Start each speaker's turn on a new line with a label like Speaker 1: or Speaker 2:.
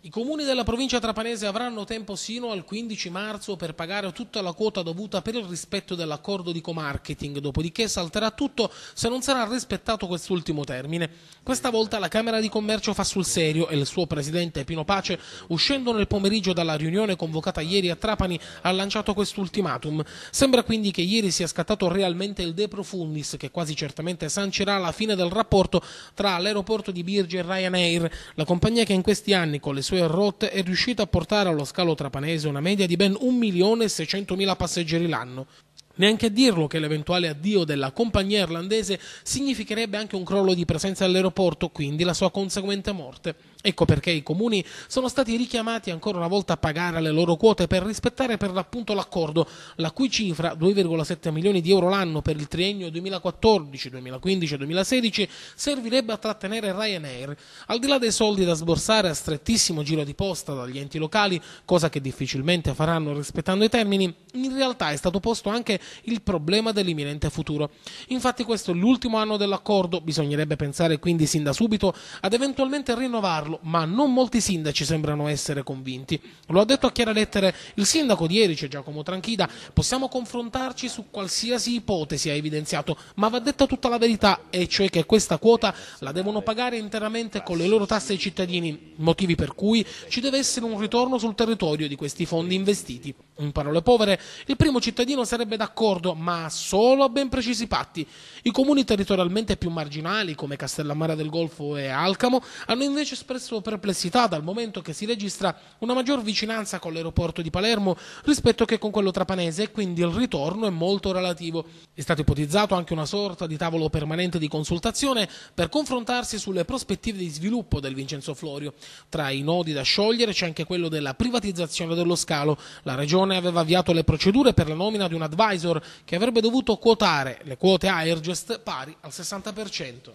Speaker 1: I comuni della provincia trapanese avranno tempo sino al 15 marzo per pagare tutta la quota dovuta per il rispetto dell'accordo di co-marketing, dopodiché salterà tutto se non sarà rispettato quest'ultimo termine. Questa volta la Camera di Commercio fa sul serio e il suo presidente Pino Pace, uscendo nel pomeriggio dalla riunione convocata ieri a Trapani, ha lanciato quest'ultimatum. Sembra quindi che ieri sia scattato realmente il de profundis, che quasi certamente sancirà la fine del rapporto tra l'aeroporto di Birgi e Ryanair, la compagnia che in questi anni con le sue rotte è riuscita a portare allo scalo trapanese una media di ben 1.600.000 passeggeri l'anno. Neanche a dirlo che l'eventuale addio della compagnia irlandese significherebbe anche un crollo di presenza all'aeroporto, quindi la sua conseguente morte. Ecco perché i comuni sono stati richiamati ancora una volta a pagare le loro quote per rispettare per l'appunto l'accordo, la cui cifra, 2,7 milioni di euro l'anno per il triennio 2014, 2015 e 2016, servirebbe a trattenere Ryanair. Al di là dei soldi da sborsare a strettissimo giro di posta dagli enti locali, cosa che difficilmente faranno rispettando i termini, in realtà è stato posto anche il problema dell'imminente futuro. Infatti questo è l'ultimo anno dell'accordo, bisognerebbe pensare quindi sin da subito ad eventualmente rinnovarlo, ma non molti sindaci sembrano essere convinti. Lo ha detto a chiare lettere il sindaco di Erice, Giacomo Tranchida: possiamo confrontarci su qualsiasi ipotesi, ha evidenziato, ma va detta tutta la verità, e cioè che questa quota la devono pagare interamente con le loro tasse ai cittadini, motivi per cui ci deve essere un ritorno sul territorio di questi fondi investiti. In parole povere, il primo cittadino sarebbe d'accordo, ma solo a ben precisi patti. I comuni territorialmente più marginali, come Castellammare del Golfo e Alcamo, hanno invece espresso perplessità dal momento che si registra una maggior vicinanza con l'aeroporto di Palermo rispetto che con quello trapanese, e quindi il ritorno è molto relativo. È stato ipotizzato anche una sorta di tavolo permanente di consultazione per confrontarsi sulle prospettive di sviluppo del Vincenzo Florio. Tra i nodi da sciogliere c'è anche quello della privatizzazione dello scalo. La Regione aveva avviato le procedure per la nomina di un advisor che avrebbe dovuto quotare le quote Airgest pari al 60%.